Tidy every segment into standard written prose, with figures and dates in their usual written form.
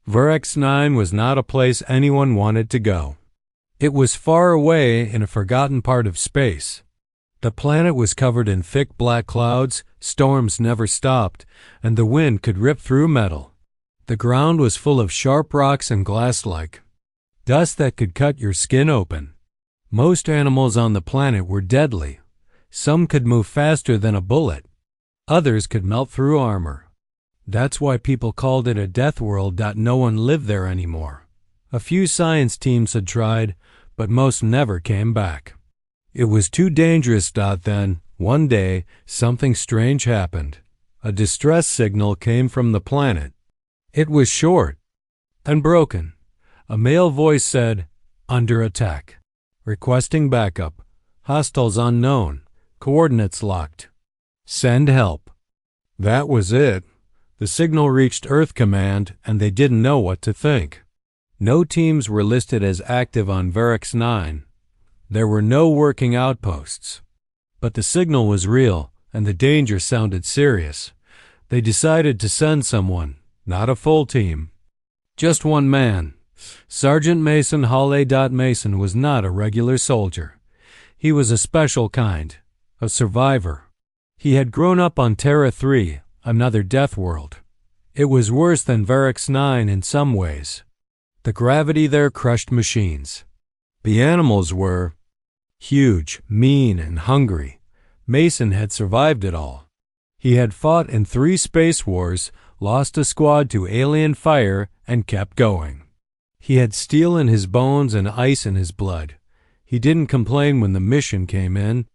Verx-9 was not a place anyone wanted to go. It was far away in a forgotten part of space. The planet was covered in thick black clouds, storms never stopped, and the wind could rip through metal. The ground was full of sharp rocks and glass-like dust that could cut your skin open. Most animals on the planet were deadly. Some could move faster than a bullet. Others could melt through armor. That's why people called it a death world. No one lived there anymore. A few science teams had tried, but most never came back. It was too dangerous. Then, one day, something strange happened. A distress signal came from the planet. It was short and broken. A male voice said, "Under attack. Requesting backup. Hostiles unknown. Coordinates locked. Send help." That was it. The signal reached Earth Command, and they didn't know what to think. No teams were listed as active on Verx-9. There were no working outposts. But the signal was real, and the danger sounded serious. They decided to send someone, not a full team. Just one man. Sergeant Mason Hawley. Mason was not a regular soldier. He was a special kind, a survivor. He had grown up on Terra 3, another death world. It was worse than Verx-9 in some ways. The gravity there crushed machines. The animals were huge, mean, and hungry. Mason had survived it all. He had fought in 3 space wars, lost a squad to alien fire, and kept going. He had steel in his bones and ice in his blood. He didn't complain when the mission came in.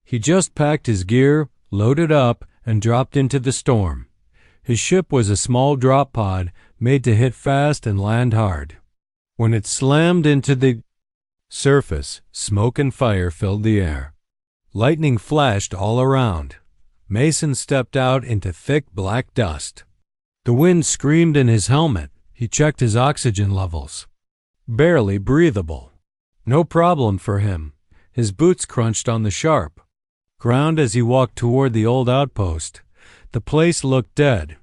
He just packed his gear, loaded up, and dropped into the storm. His ship was a small drop pod made to hit fast and land hard. When it slammed into the surface, smoke and fire filled the air. Lightning flashed all around. Mason stepped out into thick black dust. The wind screamed in his helmet. He checked his oxygen levels. Barely breathable. No problem for him. His boots crunched on the sharp ground as he walked toward the old outpost. The place looked dead.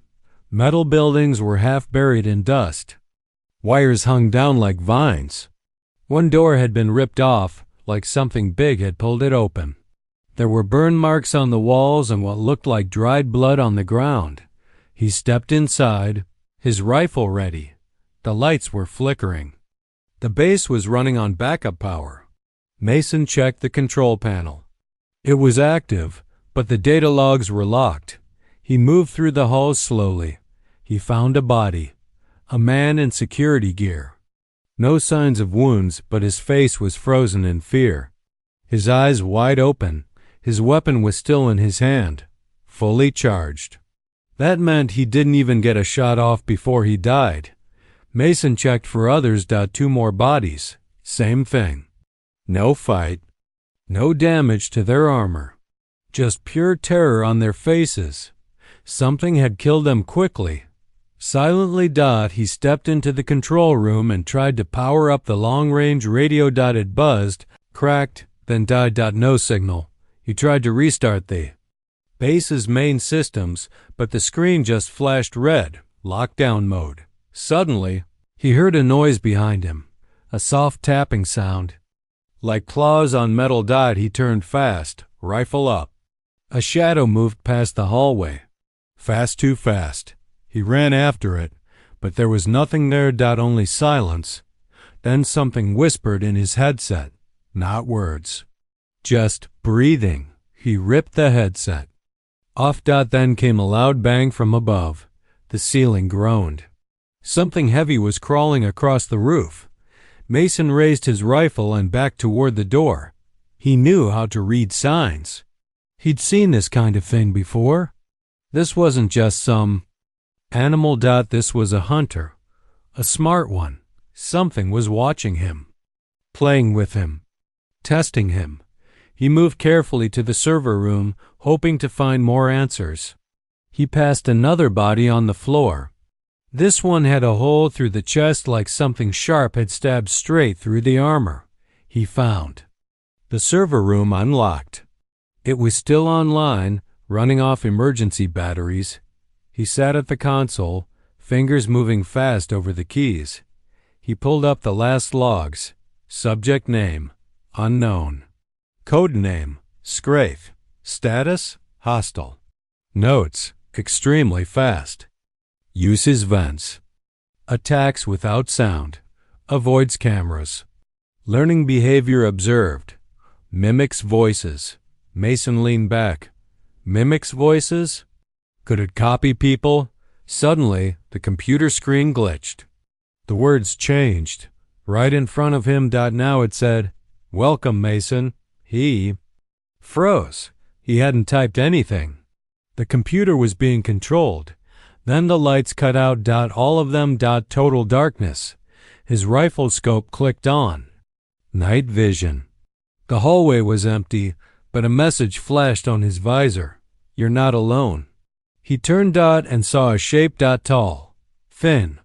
Metal buildings were half buried in dust. Wires hung down like vines. One door had been ripped off, like something big had pulled it open. There were burn marks on the walls and what looked like dried blood on the ground. He stepped inside, his rifle ready. The lights were flickering. The base was running on backup power. Mason checked the control panel. It was active, but the data logs were locked. He moved through the halls slowly. He found a body, a man in security gear. No signs of wounds, but his face was frozen in fear. His eyes wide open. His weapon was still in his hand, fully charged. That meant he didn't even get a shot off before he died. Mason checked for others. 2 more bodies. Same thing. No fight. No damage to their armor. Just pure terror on their faces. Something had killed them quickly. Silently, he stepped into the control room and tried to power up the long-range radio. It buzzed, cracked, then died. No signal. He tried to restart the base's main systems, but the screen just flashed red, lockdown mode. Suddenly, he heard a noise behind him, a soft tapping sound. Like claws on metal. He turned fast, rifle up. A shadow moved past the hallway. Fast, too fast. He ran after it, but there was nothing there. Only silence. Then something whispered in his headset. Not words. Just breathing. He ripped the headset off. Then came a loud bang from above. The ceiling groaned. Something heavy was crawling across the roof. Mason raised his rifle and backed toward the door. He knew how to read signs. He'd seen this kind of thing before. This wasn't just some animal. This was a hunter. A smart one. Something was watching him. Playing with him. Testing him. He moved carefully to the server room, hoping to find more answers. He passed another body on the floor. This one had a hole through the chest like something sharp had stabbed straight through the armor. He found the server room unlocked. It was still online, running off emergency batteries. He sat at the console, fingers moving fast over the keys. He pulled up the last logs. Subject name, unknown. Code name, Scrafe. Status, hostile. Notes, extremely fast. Uses vents. Attacks without sound. Avoids cameras. Learning behavior observed. Mimics voices. Mason leaned back. Mimics voices? Could it copy people? Suddenly, the computer screen glitched. The words changed. Right in front of him. Now it said, "Welcome, Mason." He froze. He hadn't typed anything. The computer was being controlled. Then the lights cut out. All of them. Total darkness. His rifle scope clicked on. Night vision. The hallway was empty, but a message flashed on his visor. "You're not alone." He turned. And saw a shape. Tall. Thin.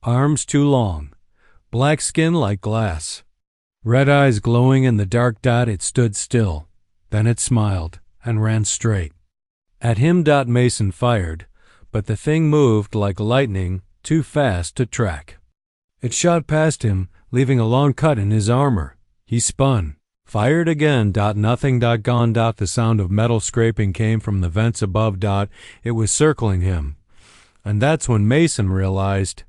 Arms too long. Black skin like glass. Red eyes glowing in the dark. It stood still. Then it smiled and ran straight at him. Mason fired, but the thing moved like lightning, too fast to track. It shot past him, leaving a long cut in his armor. He spun. Fired again. Nothing. Gone. The sound of metal scraping came from the vents above. It was circling him. And that's when Mason realized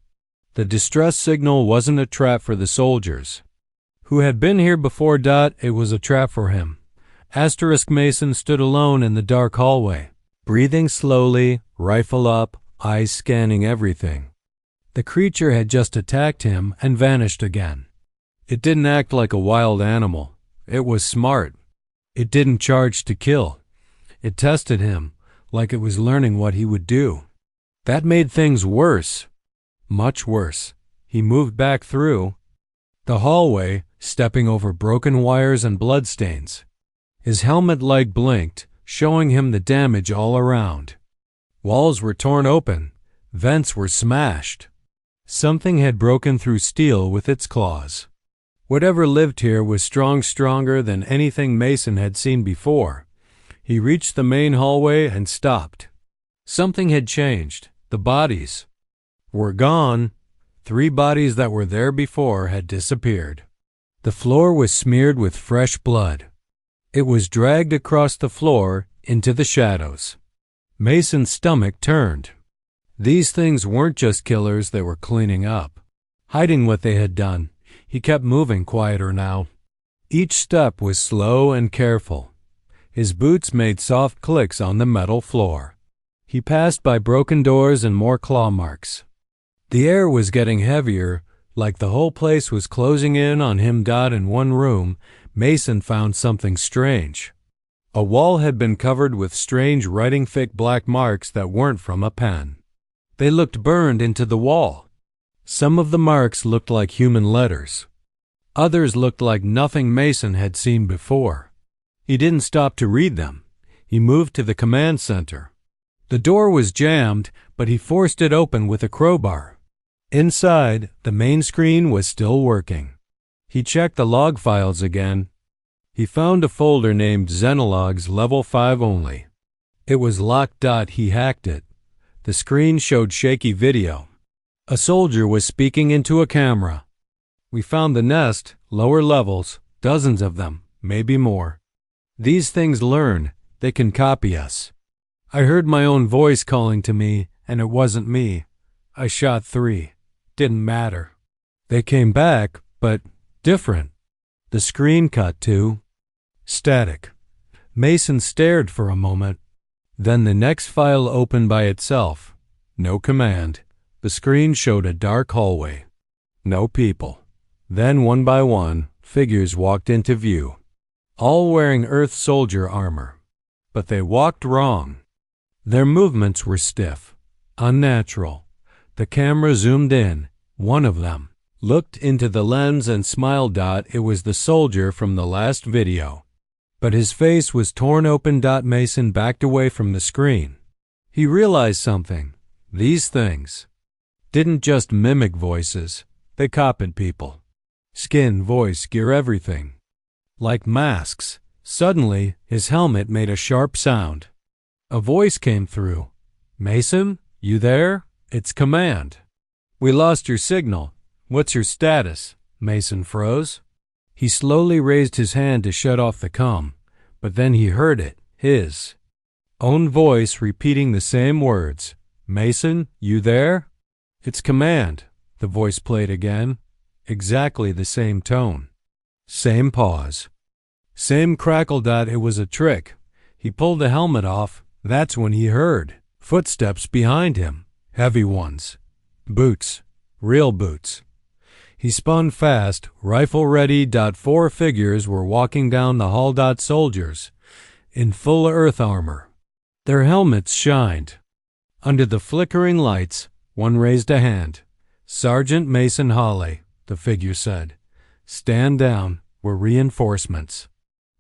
the distress signal wasn't a trap for the soldiers who had been here before. It was a trap for him. Mason stood alone in the dark hallway, breathing slowly, rifle up, eyes scanning everything. The creature had just attacked him and vanished again. It didn't act like a wild animal. It was smart. It didn't charge to kill. It tested him, like it was learning what he would do. That made things worse. Much worse. He moved back through the hallway, stepping over broken wires and bloodstains. His helmet light blinked, showing him the damage all around. Walls were torn open. Vents were smashed. Something had broken through steel with its claws. Whatever lived here was stronger than anything Mason had seen before. He reached the main hallway and stopped. Something had changed. The bodies were gone. 3 bodies that were there before had disappeared. The floor was smeared with fresh blood. It was dragged across the floor into the shadows. Mason's stomach turned. These things weren't just killers, they were cleaning up, hiding what they had done. He kept moving quieter now. Each step was slow and careful. His boots made soft clicks on the metal floor. He passed by broken doors and more claw marks. The air was getting heavier, like the whole place was closing in on him. In one room, Mason found something strange. A wall had been covered with strange writing, thick black marks that weren't from a pen. They looked burned into the wall. Some of the marks looked like human letters. Others looked like nothing Mason had seen before. He didn't stop to read them. He moved to the command center. The door was jammed, but he forced it open with a crowbar. Inside, the main screen was still working. He checked the log files again. He found a folder named Xenologs Level 5 Only. It was locked. He hacked it. The screen showed shaky video. A soldier was speaking into a camera. "We found the nest, lower levels, dozens of them, maybe more. These things learn. They can copy us. I heard my own voice calling to me, and it wasn't me. I shot 3. Didn't matter. They came back, but different." The screen cut to static. Mason stared for a moment. Then the next file opened by itself. No command. The screen showed a dark hallway. No people. Then, one by one, figures walked into view, all wearing Earth soldier armor. But they walked wrong. Their movements were stiff, unnatural. The camera zoomed in. One of them looked into the lens and smiled. It was the soldier from the last video. But his face was torn open. Mason backed away from the screen. He realized something. These things didn't just mimic voices. They copied people. Skin, voice, gear, everything. Like masks. Suddenly, his helmet made a sharp sound. A voice came through. "Mason, you there?" It's command. We lost your signal. What's your status? Mason froze. He slowly raised his hand to shut off the comm, but then he heard it, his own voice repeating the same words. Mason, you there? It's command. The voice played again. Exactly the same tone. Same pause. Same crackle. It was a trick. He pulled the helmet off. That's when he heard footsteps behind him. Heavy ones. Boots. Real boots. He spun fast, rifle ready. 4 figures were walking down the hall. Soldiers in full earth armor. Their helmets shined. Under the flickering lights, one raised a hand. Sergeant Mason Hawley, the figure said. Stand down. We're reinforcements.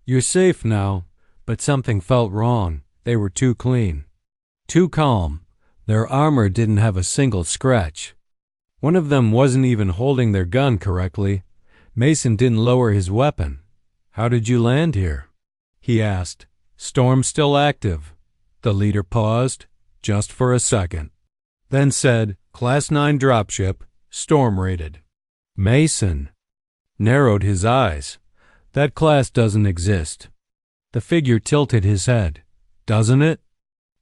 You're safe now, but something felt wrong. They were too clean. Too calm. Their armor didn't have a single scratch. One of them wasn't even holding their gun correctly. Mason didn't lower his weapon. How did you land here? He asked. Storm still active. The leader paused, just for a second, then said, Class 9 dropship, storm rated. Mason narrowed his eyes. That class doesn't exist. The figure tilted his head. Doesn't it?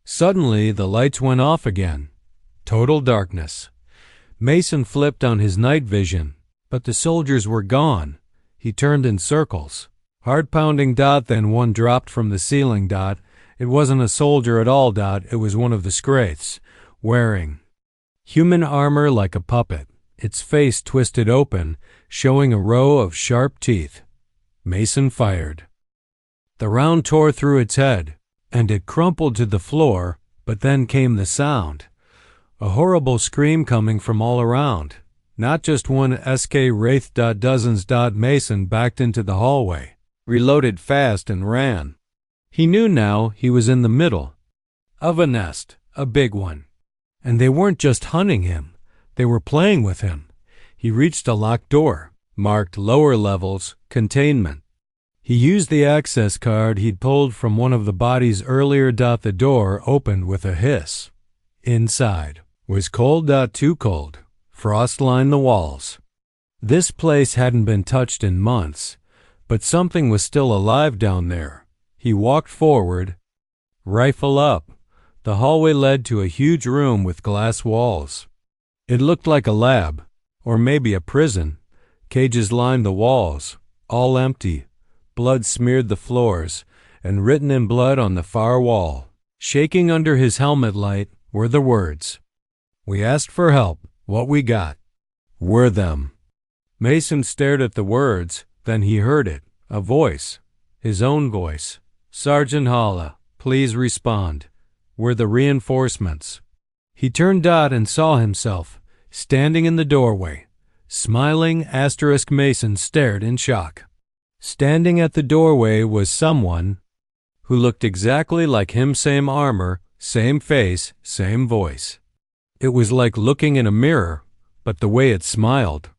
Suddenly, the lights went off again. Total darkness. Mason flipped on his night vision, but the soldiers were gone. He turned in circles. Heart pounding. Then one dropped from the ceiling. It wasn't a soldier at all. It was one of the Scraiths, wearing human armor like a puppet, its face twisted open, showing a row of sharp teeth. Mason fired. The round tore through its head, and it crumpled to the floor, but then came the sound. A horrible scream coming from all around. Not just one SK Wraith. Dozens. Mason backed into the hallway, reloaded fast and ran. He knew now he was in the middle of a nest, a big one. And they weren't just hunting him, they were playing with him. He reached a locked door, marked lower levels, containment. He used the access card he'd pulled from one of the bodies earlier. The door opened with a hiss. Inside was cold. Too cold. Frost lined the walls. This place hadn't been touched in months, but something was still alive down there. He walked forward, rifle up. The hallway led to a huge room with glass walls. It looked like a lab, or maybe a prison. Cages lined the walls, all empty. Blood smeared the floors, and written in blood on the far wall, shaking under his helmet light, were the words, We asked for help. What we got were them. Mason stared at the words, then he heard it, a voice, his own voice. Sergeant Halla, please respond. We're the reinforcements. He turned and saw himself, standing in the doorway. Smiling * Mason stared in shock. Standing at the doorway was someone who looked exactly like him. Same armor, same face, same voice. It was like looking in a mirror, but the way it smiled.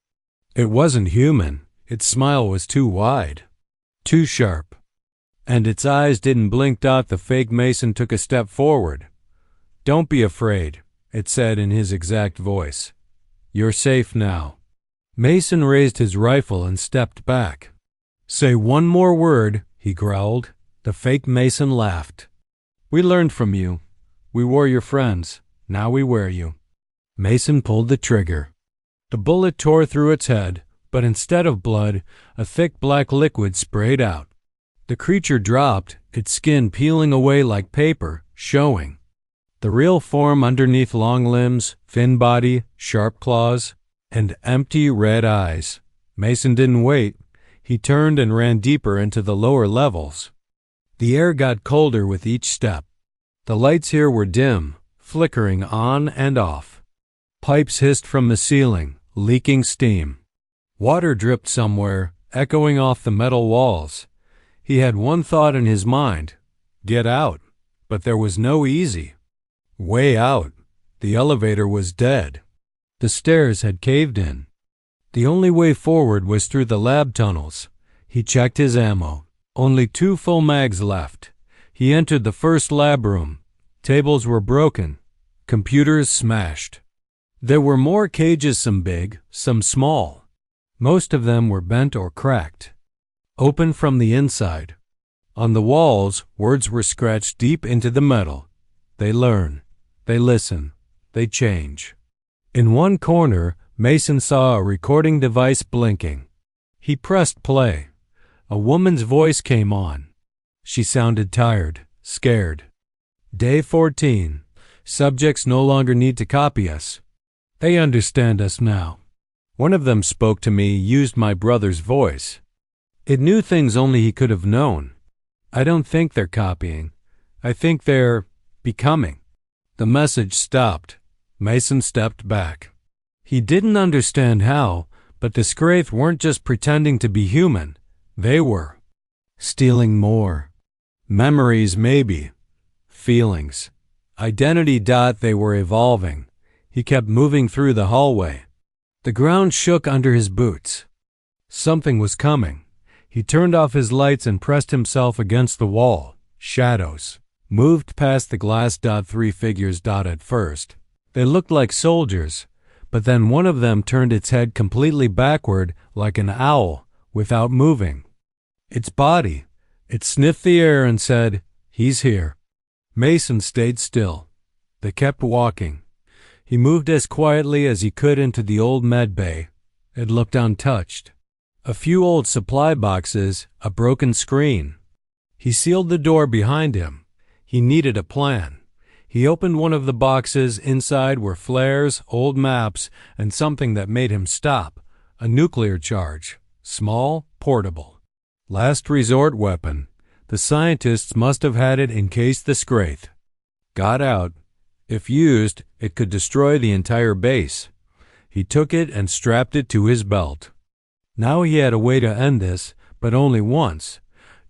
It wasn't human. Its smile was too wide, too sharp. And its eyes didn't blink. The fake Mason took a step forward. Don't be afraid, it said in his exact voice. You're safe now. Mason raised his rifle and stepped back. Say one more word, he growled. The fake Mason laughed. We learned from you. We were your friends. Now we wear you. Mason pulled the trigger. The bullet tore through its head, but instead of blood, a thick black liquid sprayed out. The creature dropped, its skin peeling away like paper, showing the real form underneath: long limbs, thin body, sharp claws, and empty red eyes. Mason didn't wait. He turned and ran deeper into the lower levels. The air got colder with each step. The lights here were dim, flickering on and off. Pipes hissed from the ceiling, leaking steam. Water dripped somewhere, echoing off the metal walls. He had one thought in his mind: get out. But there was no easy way out. The elevator was dead. The stairs had caved in. The only way forward was through the lab tunnels. He checked his ammo. Only 2 full mags left. He entered the first lab room. Tables were broken. Computers smashed. There were more cages, some big, some small. Most of them were bent or cracked, open from the inside. On the walls, words were scratched deep into the metal. They learn, they listen, they change. In one corner, Mason saw a recording device blinking. He pressed play. A woman's voice came on. She sounded tired, scared. Day 14. Subjects no longer need to copy us. They understand us now. One of them spoke to me, used my brother's voice. It knew things only he could have known. I don't think they're copying. I think they're becoming. The message stopped. Mason stepped back. He didn't understand how, but the Scraith weren't just pretending to be human. They were stealing more. Memories, maybe. Feelings. Identity. They were evolving. He kept moving through the hallway. The ground shook under his boots. Something was coming. He turned off his lights and pressed himself against the wall. Shadows moved past the glass. 3 figures. At first, they looked like soldiers, but then one of them turned its head completely backward like an owl, without moving. Its body, it sniffed the air and said, "He's here." Mason stayed still. They kept walking. He moved as quietly as he could into the old med bay. It looked untouched. A few old supply boxes, a broken screen. He sealed the door behind him. He needed a plan. He opened one of the boxes. Inside were flares, old maps, and something that made him stop. A nuclear charge. Small, portable. Last resort weapon. The scientists must have had it in case the Scraith got out. If used, it could destroy the entire base. He took it and strapped it to his belt. Now he had a way to end this, but only once.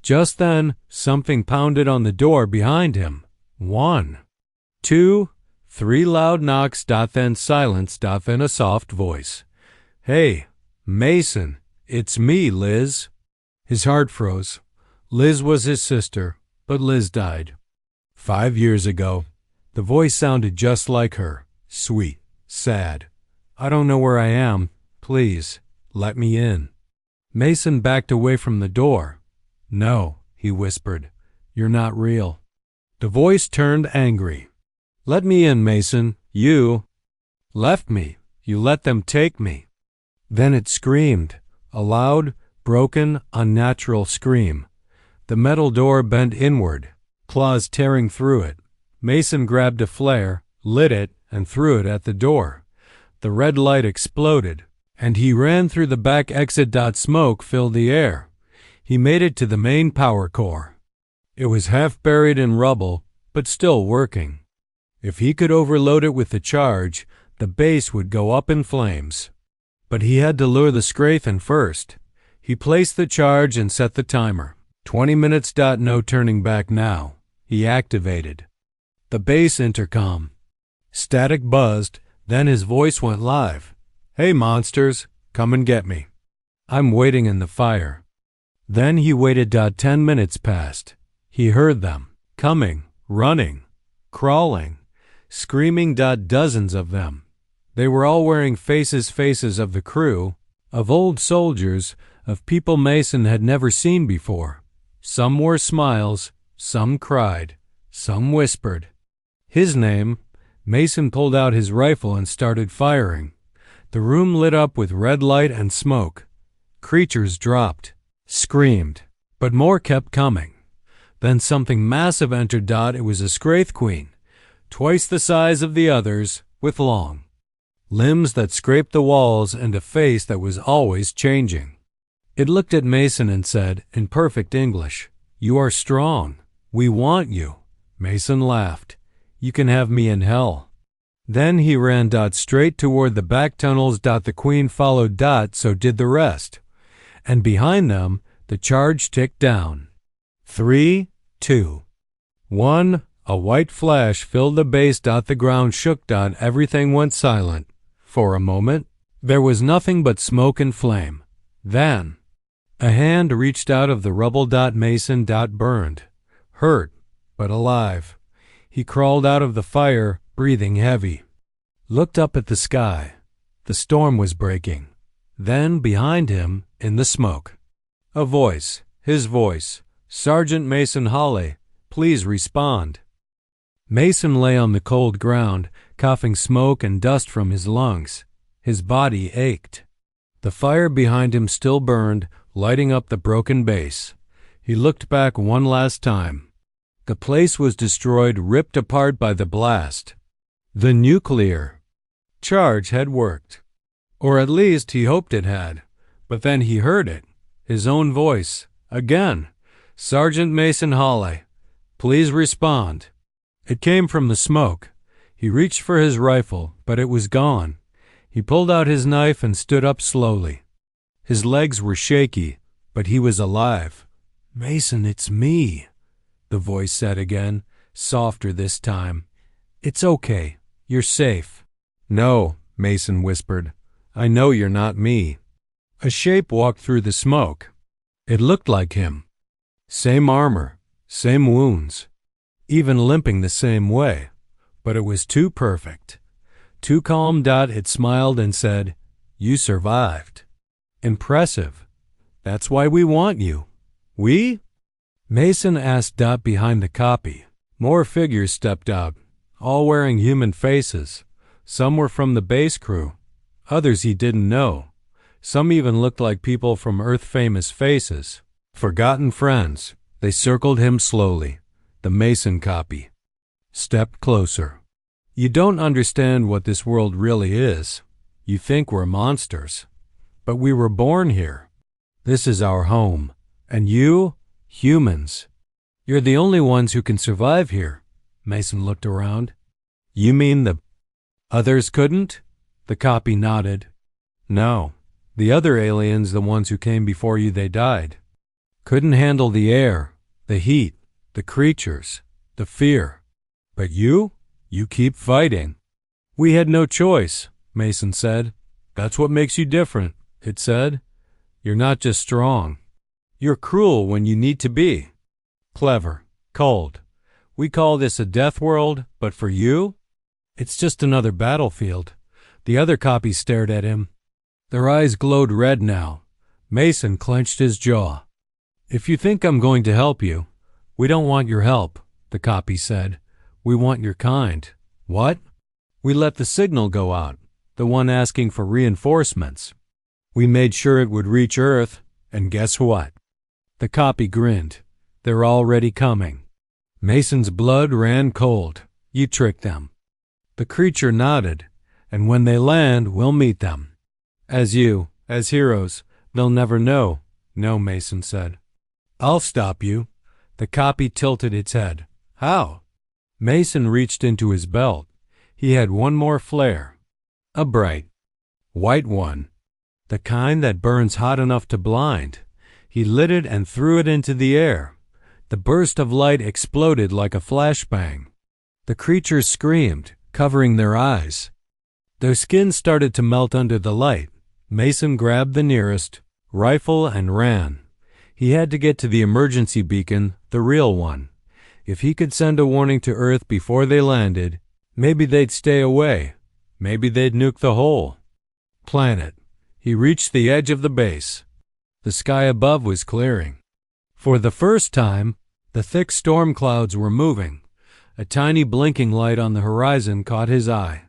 Just then, something pounded on the door behind him. 1, 2, 3 loud knocks. Then silence. Then a soft voice. "Hey, Mason, it's me, Liz." His heart froze. Liz was his sister, but Liz died 5 years ago. The voice sounded just like her, sweet, sad. "I don't know where I am. Please, let me in." Mason backed away from the door. "No," he whispered. "You're not real." The voice turned angry. "Let me in, Mason. You left me. You let them take me." Then it screamed, a loud, broken, unnatural scream. The metal door bent inward, claws tearing through it. Mason grabbed a flare, lit it, and threw it at the door. The red light exploded, and he ran through the back exit. Smoke filled the air. He made it to the main power core. It was half buried in rubble, but still working. If he could overload it with the charge, the base would go up in flames. But he had to lure the Scraith in first. He placed the charge and set the timer. 20 minutes. No turning back now. He activated the base intercom. Static buzzed, then his voice went live. "Hey monsters, come and get me. I'm waiting in the fire." Then he waited. 10 minutes passed. He heard them, coming, running, crawling, screaming. Dozens of them. They were all wearing faces of the crew, of old soldiers, of people Mason had never seen before. Some wore smiles, some cried, some whispered. His name. Mason pulled out his rifle and started firing. The room lit up with red light and smoke. Creatures dropped, screamed, but more kept coming. Then something massive entered. It was a Scraith queen, twice the size of the others, with long limbs that scraped the walls and a face that was always changing. It looked at Mason and said, in perfect English, "You are strong. We want you." Mason laughed. "You can have me in hell." Then he ran. Straight toward the back tunnels. The queen followed. So did the rest. And behind them, the charge ticked down. 3, 2, 1. A white flash filled the base. The ground shook. Everything went silent. For a moment, there was nothing but smoke and flame. Then, a hand reached out of the rubble. Mason burned, hurt, but alive. He crawled out of the fire, breathing heavy. looked up at the sky. The storm was breaking. Then, behind him, in the smoke, a voice, his voice, "Sergeant Mason Hawley, please respond." Mason lay on the cold ground, coughing smoke and dust from his lungs. His body ached. The fire behind him still burned, lighting up the broken base. He looked back one last time. The place was destroyed, ripped apart by the blast. The nuclear charge had worked. Or at least he hoped it had. But then he heard it, his own voice, again. "Sergeant Mason Hawley, please respond." It came from the smoke. He reached for his rifle, but it was gone. He pulled out his knife and stood up slowly. His legs were shaky, but he was alive. "Mason, it's me," the voice said again, softer this time. "It's okay. You're safe." "No," Mason whispered. "I know you're not me." A shape walked through the smoke. It looked like him. Same armor, same wounds, even limping the same way. But it was too perfect. Too calm. It smiled and said, "You survived. Impressive. That's why we want you." "We?" Mason asked behind the copy. More figures stepped out, all wearing human faces. Some were from the base crew. Others he didn't know. Some even looked like people from Earth-famous faces. Forgotten friends. They circled him slowly. The Mason copy stepped closer. "You don't understand what this world really is. You think we're monsters. But we were born here. This is our home. And you, humans, you're the only ones who can survive here." Mason looked around. "You mean the others couldn't?" The copy nodded. "No. The other aliens, the ones who came before you, they died. Couldn't handle the air, the heat, the creatures, the fear. But you keep fighting." "We had no choice," Mason said. "That's what makes you different," it said. "You're not just strong. You're cruel when you need to be. Clever, cold. We call this a death world, but for you, it's just another battlefield." The other copies stared at him. Their eyes glowed red now. Mason clenched his jaw. "If you think I'm going to help you, we don't want your help," the copy said. "We want your kind." "What?" "We let the signal go out, the one asking for reinforcements. We made sure it would reach Earth, and guess what?" The copy grinned. "They're already coming." Mason's blood ran cold. "You tricked them." The creature nodded. "And when they land, we'll meet them. As heroes, they'll never know." "No," Mason said. "I'll stop you." The copy tilted its head. "How?" Mason reached into his belt. He had one more flare. A bright, white one. The kind that burns hot enough to blind. He lit it and threw it into the air. The burst of light exploded like a flashbang. The creatures screamed, covering their eyes. Their skin started to melt under the light. Mason grabbed the nearest rifle and ran. He had to get to the emergency beacon, the real one. If he could send a warning to Earth before they landed, maybe they'd stay away. Maybe they'd nuke the whole planet. He reached the edge of the base. The sky above was clearing. For the first time, the thick storm clouds were moving. A tiny blinking light on the horizon caught his eye.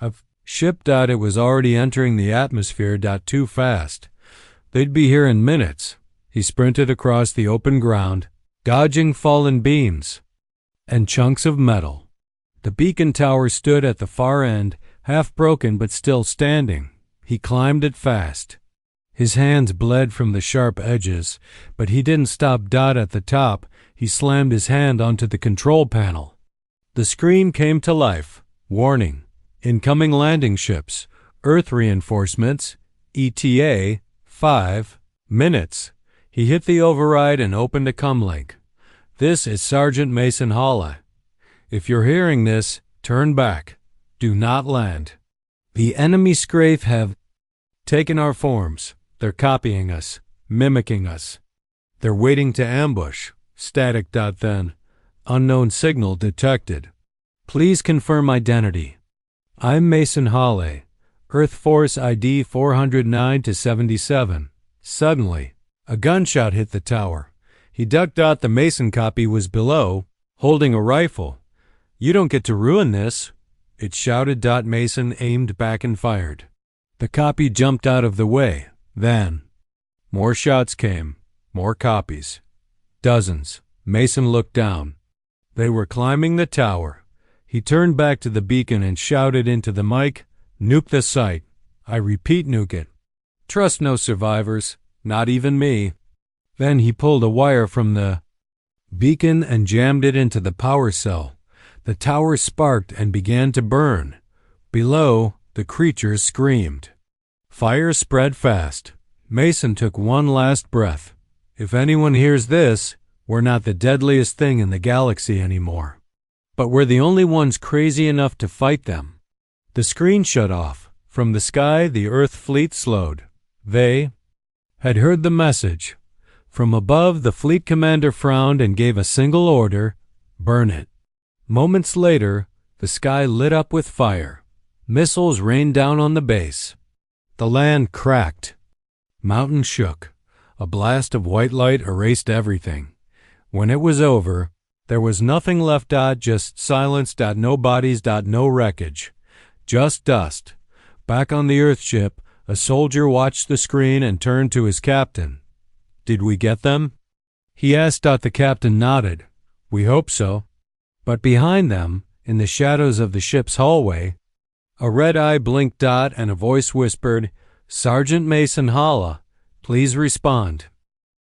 A ship. It was already entering the atmosphere. Too fast. They'd be here in minutes. He sprinted across the open ground, dodging fallen beams and chunks of metal. The beacon tower stood at the far end, half broken but still standing. He climbed it fast. His hands bled from the sharp edges, but he didn't stop. At the top, he slammed his hand onto the control panel. The screen came to life. Warning. Incoming landing ships. Earth reinforcements. ETA. 5 minutes. He hit the override and opened a comlink. "This is Sergeant Mason Hawley. If you're hearing this, turn back. Do not land. The enemy Scrape have taken our forms. They're copying us, mimicking us. They're waiting to ambush." Static. Then. Unknown signal detected. "Please confirm identity." I'm Mason Hawley, Earth Force ID 409 to 77. Suddenly, a gunshot hit the tower. He ducked. The Mason copy was below, holding a rifle. You don't get to ruin this, it shouted. Mason aimed back and fired. The copy jumped out of the way. Then, more shots came, more copies. Dozens. Mason looked down. They were climbing the tower. He turned back to the beacon and shouted into the mic, "Nuke the site. I repeat, nuke it. Trust no survivors, not even me." Then he pulled a wire from the beacon and jammed it into the power cell. The tower sparked and began to burn. Below, the creatures screamed. Fire spread fast. Mason took one last breath. If anyone hears this, we're not the deadliest thing in the galaxy anymore. But we're the only ones crazy enough to fight them. The screen shut off. From the sky, the Earth fleet slowed. They had heard the message. From above, the fleet commander frowned and gave a single order: burn it. Moments later, the sky lit up with fire. Missiles rained down on the base. The land cracked. Mountains shook. A blast of white light erased everything. When it was over, there was nothing left. Just silence. No bodies. No wreckage. Just dust. Back on the Earthship, a soldier watched the screen and turned to his captain. "Did we get them?" he asked. The captain nodded. "We hope so." But behind them, in the shadows of the ship's hallway, a red eye blinked. And a voice whispered, "Sergeant Mason Holla, please respond."